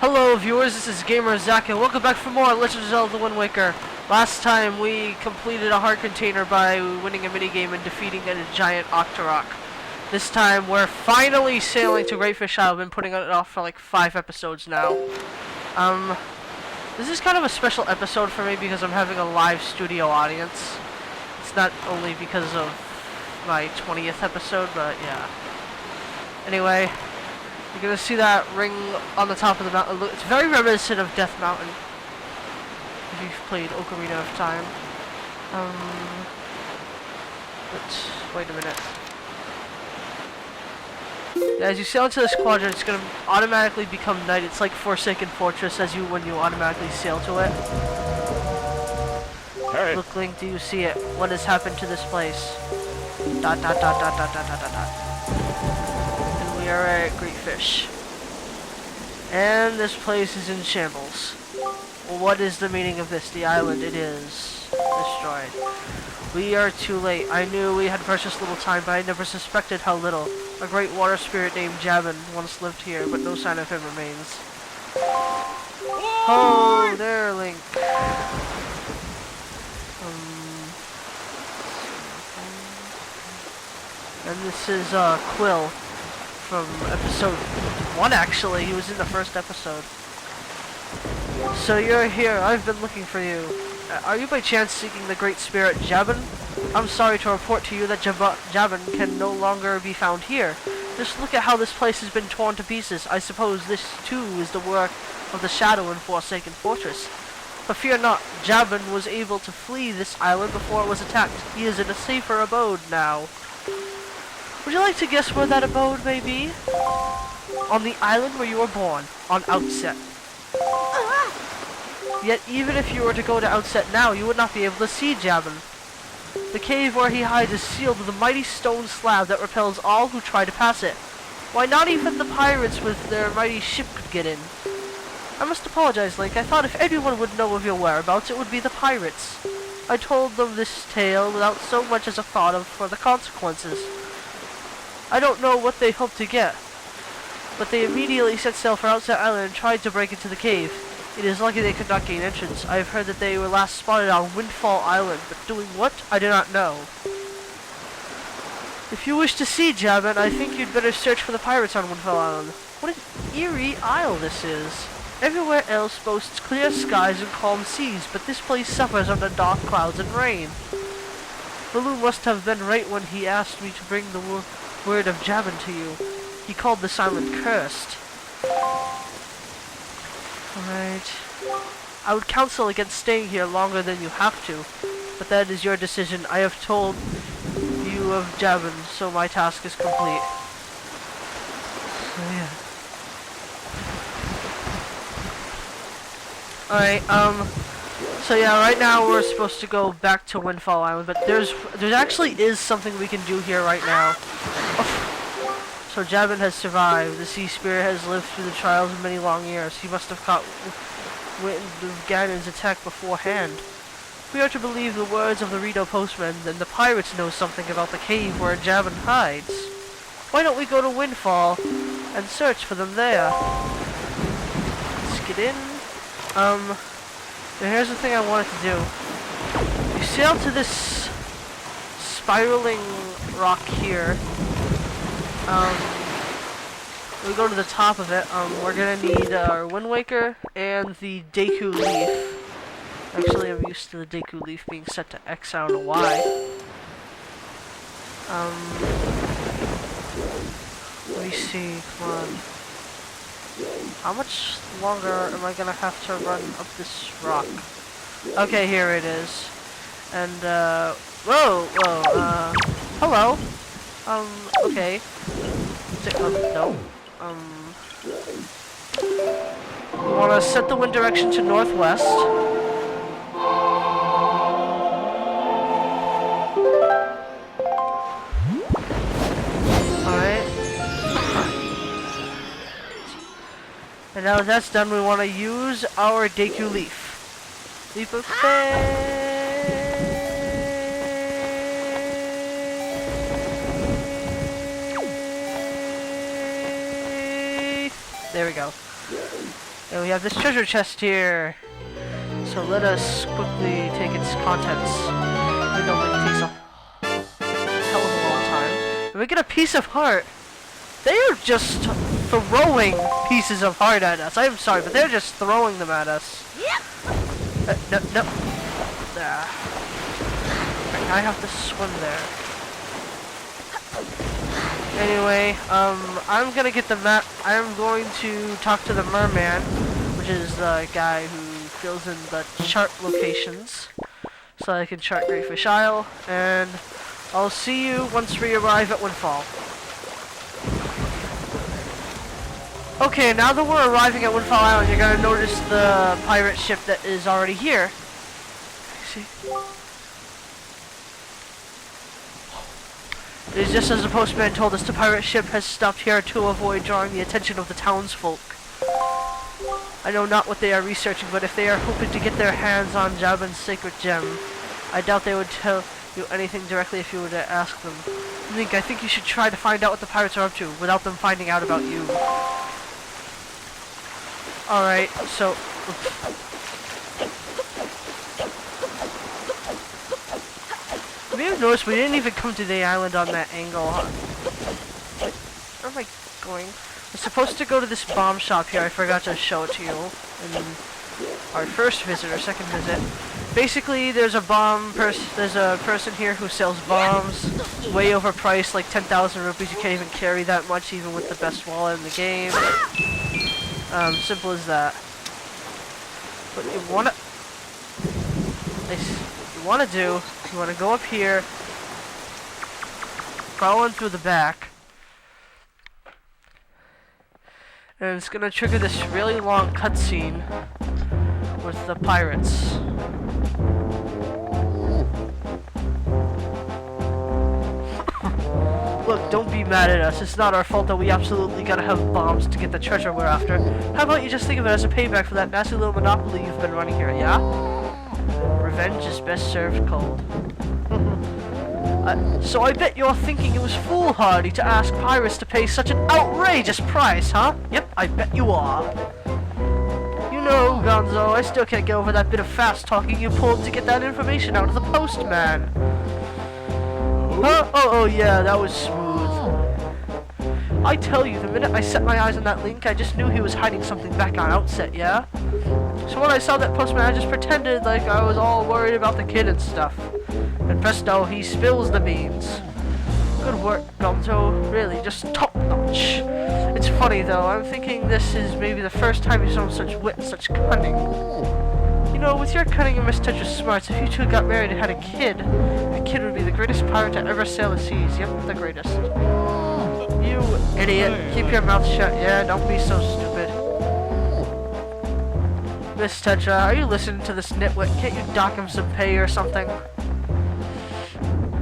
Hello viewers, this is GamerZakk and welcome back for more Legend of Zelda Wind Waker. Last time we completed a heart container by winning a minigame and defeating a giant Octorok. This time we're finally sailing to Great Fish Isle. I've been putting it off for like 5 episodes now. This is kind of a special episode for me because I'm having a live studio audience. It's not only because of my 20th episode, but yeah. Anyway, you're gonna see that ring on the top of the mountain. It's very reminiscent of Death Mountain. If you've played Ocarina of Time. But wait a minute. Yeah, as you sail into this quadrant, it's gonna automatically become night. It's like Forsaken Fortress when you automatically sail to it. Hey. Look, Link, do you see it? What has happened to this place? Dot dot dot dot dot dot dot dot dot. We are at Great Fish. And this place is in shambles. Well, what is the meaning of this? The island, it is destroyed. We are too late. I knew we had precious little time, but I never suspected how little. A great water spirit named Jabin once lived here, but no sign of him remains. Oh, there, Link. And this is Quill. From episode 1, actually. He was in the first episode. So you're here. I've been looking for you. Are you by chance seeking the great spirit Jabin? I'm sorry to report to you that Jabin can no longer be found here. Just look at how this place has been torn to pieces. I suppose this too is the work of the Shadow in Forsaken Fortress. But fear not, Jabin was able to flee this island before it was attacked. He is in a safer abode now. Would you like to guess where that abode may be? On the island where you were born, on Outset. Yet even if you were to go to Outset now, you would not be able to see Jabin. The cave where he hides is sealed with a mighty stone slab that repels all who try to pass it. Why, not even the pirates with their mighty ship could get in. I must apologize, Link. I thought if anyone would know of your whereabouts, it would be the pirates. I told them this tale without so much as a thought for the consequences. I don't know what they hoped to get, but they immediately set sail for Outset Island and tried to break into the cave. It is lucky they could not gain entrance. I have heard that they were last spotted on Windfall Island, but doing what, I do not know. If you wish to see Jabin, I think you'd better search for the pirates on Windfall Island. What an eerie isle this is. Everywhere else boasts clear skies and calm seas, but this place suffers under dark clouds and rain. Baloo must have been right when he asked me to bring the word of Jabin to you. He called this island cursed. Alright. I would counsel against staying here longer than you have to, but that is your decision. I have told you of Jabin, so my task is complete. So yeah. Alright, so yeah, right now we're supposed to go back to Windfall Island, but there actually is something we can do here right now. Oh. So Jabin has survived. The sea spirit has lived through the trials of many long years. He must have caught wind of Ganon's attack beforehand. We are to believe the words of the Rito postman, then the pirates know something about the cave where Jabin hides. Why don't we go to Windfall and search for them there? Let's get in. Now here's the thing I wanted to do. You sail to this spiraling rock here. We go to the top of it. We're gonna need our Wind Waker and the Deku Leaf. Actually, I'm used to the Deku Leaf being set to X. I don't know why. Let me see. Come on. How much longer am I gonna have to run up this rock? Okay, here it is. And, whoa, hello. Okay. No. We wanna set the wind direction to northwest. Alright. And now that that's done, we want to use our Deku Leaf. Leap of faith. There we go. And we have this treasure chest here. So let us quickly take its contents. Even though it takes a hell of a long time. And we get a piece of heart. They are just throwing pieces of heart at us. I'm sorry, but they're just throwing them at us. No. There. Right, I have to swim there. Anyway, I'm gonna get the map. I'm going to talk to the merman, which is the guy who fills in the chart locations, so I can chart Greatfish Isle, and I'll see you once we arrive at Windfall. Okay, now that we're arriving at Windfall Island, you're gonna notice the pirate ship that is already here. See? It is just as the postman told us, the pirate ship has stopped here to avoid drawing the attention of the townsfolk. I know not what they are researching, but if they are hoping to get their hands on Jabin's sacred gem, I doubt they would tell you anything directly if you were to ask them. Link, I think you should try to find out what the pirates are up to, without them finding out about you. Alright, so... Have you noticed we didn't even come to the island on that angle, huh? Where am I going? We're supposed to go to this bomb shop here. I forgot to show it to you in our first visit or second visit. Basically, there's a person here who sells bombs, way overpriced, like 10,000 rupees. You can't even carry that much, even with the best wallet in the game. Simple as that. What you wanna go up here, follow in through the back, and it's gonna trigger this really long cutscene with the pirates. Look, don't be mad at us. It's not our fault that we absolutely gotta have bombs to get the treasure we're after. How about you just think of it as a payback for that nasty little monopoly you've been running here, yeah? Revenge is best served cold. So I bet you're thinking it was foolhardy to ask pirates to pay such an outrageous price, huh? Yep, I bet you are. You know, Gonzo, I still can't get over that bit of fast talking you pulled to get that information out of the postman. Huh? Oh yeah, that was smooth. I tell you, the minute I set my eyes on that Link, I just knew he was hiding something back on Outset, yeah? So when I saw that postman, I just pretended like I was all worried about the kid and stuff. And presto, he spills the beans. Good work, Gonzo. Really, just top-notch. It's funny, though. I'm thinking this is maybe the first time you've shown such wit and such cunning. You know, with your cunning and Miss Tetra's smarts, if you two got married and had a kid, the kid would be the greatest pirate to ever sail the seas. Yep, the greatest. You idiot. Keep your mouth shut. Yeah, don't be so stupid. Miss Tetra, are you listening to this nitwit? Can't you dock him some pay or something?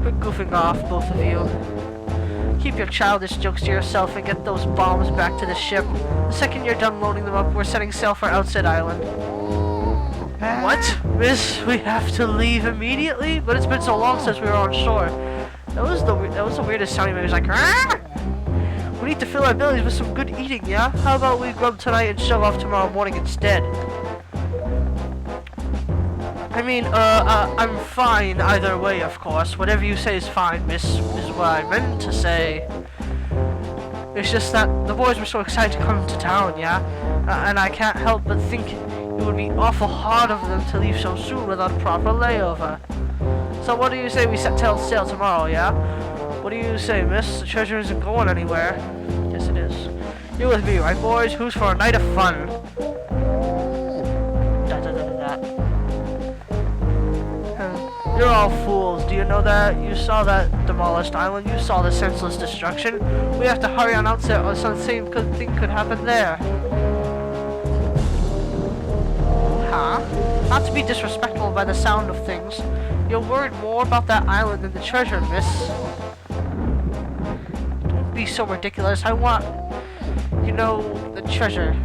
Quit goofing off, both of you. Keep your childish jokes to yourself and get those bombs back to the ship. The second you're done loading them up, we're setting sail for Outset Island. What? Miss, we have to leave immediately? But it's been so long since we were on shore. That was the weirdest sound. He was like, "Rah!" We need to fill our bellies with some good eating, yeah? How about we grub tonight and show off tomorrow morning instead? I mean, I'm fine either way, of course. Whatever you say is fine, miss, is what I meant to say. It's just that the boys were so excited to come to town, yeah? And I can't help but think it would be awful hard of them to leave so soon without a proper layover. So what do you say we set sail tomorrow, yeah? What do you say, miss? The treasure isn't going anywhere. Yes, it is. You're with me, right, boys? Who's for a night of fun? You're all fools. Do you know that? You saw that demolished island. You saw the senseless destruction. We have to hurry on Outset or some same thing could happen there. Huh? Not to be disrespectful by the sound of things. You're worried more about that island than the treasure, miss. Don't be so ridiculous. I want, you know, the treasure.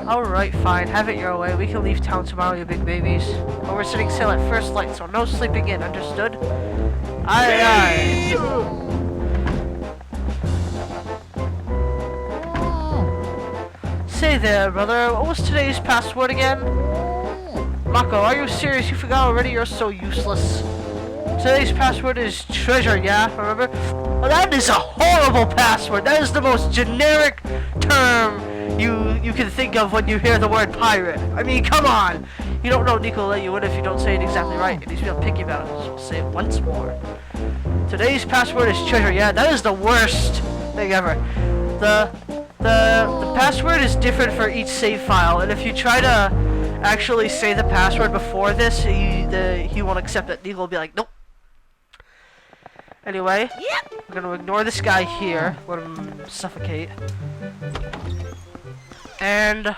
Alright, fine. Have it your way. We can leave town tomorrow, you big babies. But we're setting sail at first light, so no sleeping in. Understood? Aye, aye. Say there, brother. What was today's password again? Mako, are you serious? You forgot already? You're so useless. Today's password is treasure, yeah? Remember? Well, that is a horrible password. That is the most generic term you can think of when you hear the word pirate. I mean, come on. You don't know Nico will let you in if you don't say it exactly right. And he's real picky about it, so I'll say it once more. Today's password is treasure, yeah? That is the worst thing ever. The password is different for each save file, and if you try to actually say the password before this, he won't accept it. Nico will be like, nope. Anyway, we're gonna ignore this guy here, let him suffocate. And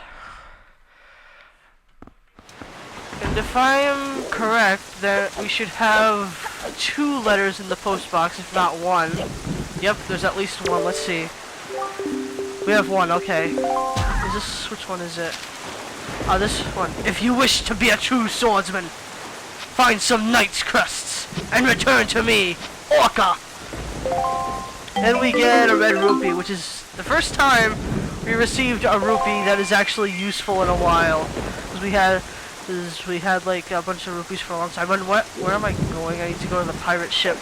if I am correct, that we should have 2 letters in the post box, if not 1. Yep, there's at least 1. Let's see. We have 1, okay. Is this, which one is it? Oh, this one. If you wish to be a true swordsman, find some knight's crusts and return to me, Orca! And we get a red rupee, which is the first time we received a rupee that is actually useful in a while. Because we had like a bunch of rupees for a long time. And where am I going? I need to go to the pirate ship.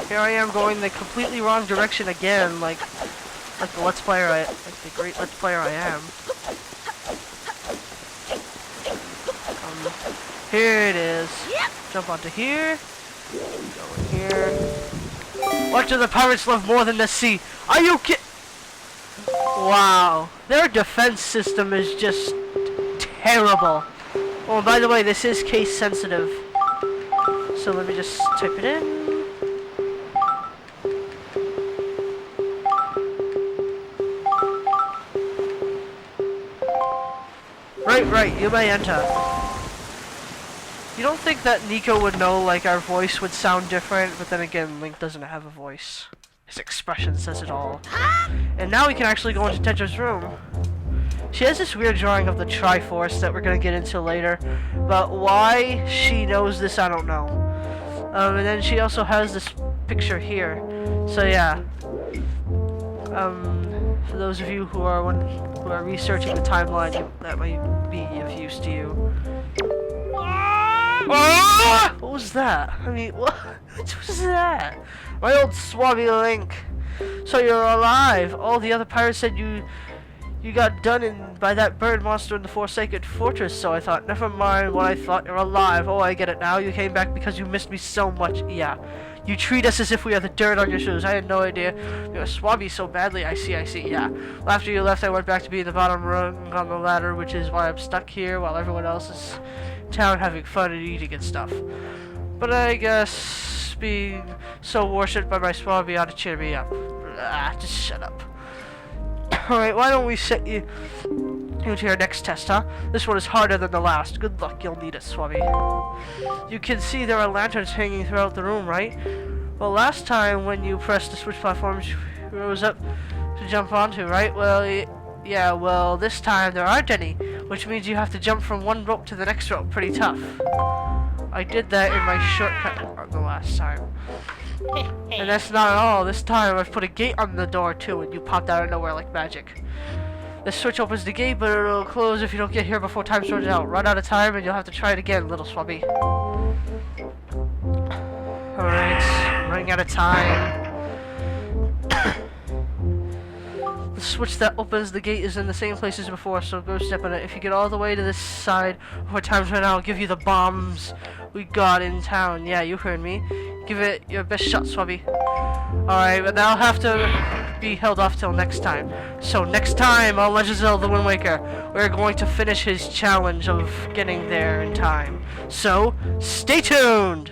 Here I am going the completely wrong direction again, like the let's player like the great let's player I am. Here it is. Jump onto here. Go in here. What do the pirates love more than the sea? Are you Wow. Their defense system is just terrible. Oh, by the way, this is case sensitive. So let me just type it in. Right, you may enter. You don't think that Nico would know, like, our voice would sound different, but then again, Link doesn't have a voice. His expression says it all. And now we can actually go into Tetra's room. She has this weird drawing of the Triforce that we're gonna get into later, but why she knows this, I don't know. And then she also has this picture here. So yeah. For those of you who are researching the timeline, that might be of use to you. Ah! What was that? I mean, what was that? My old swabby Link. So you're alive. All the other pirates said you got done in by that bird monster in the Forsaken Fortress, so I thought, never mind what I thought, you're alive. Oh, I get it now. You came back because you missed me so much. Yeah. You treat us as if we are the dirt on your shoes. I had no idea. You're swabby so badly. I see, yeah. Well, after you left, I went back to be the bottom rung on the ladder, which is why I'm stuck here while everyone else is in town having fun and eating and stuff. But I guess being so worshipped by my swabby ought to cheer me up. Just shut up. Alright, why don't we set you to your next test, huh? This one is harder than the last. Good luck, you'll need it, swabby. You can see there are lanterns hanging throughout the room, right? Well, last time when you pressed the switch platforms, you rose up to jump onto, right? Well, yeah, well, this time there aren't any, which means you have to jump from one rope to the next rope. Pretty tough. I did that in my shortcut the last time. And that's not all. This time I've put a gate on the door too, and you popped out of nowhere like magic. This switch opens the gate, but it'll close if you don't get here before time runs out. Run out of time and you'll have to try it again, little swabby. Alright, running out of time. The switch that opens the gate is in the same place as before, so go step on it. If you get all the way to this side before time's run out, I'll give you the bombs we got in town. Yeah, you heard me. Give it your best shot, swabby. Alright, but that'll have to be held off till next time. So next time on Legend of Zelda: Wind Waker, we're going to finish his challenge of getting there in time. So, stay tuned!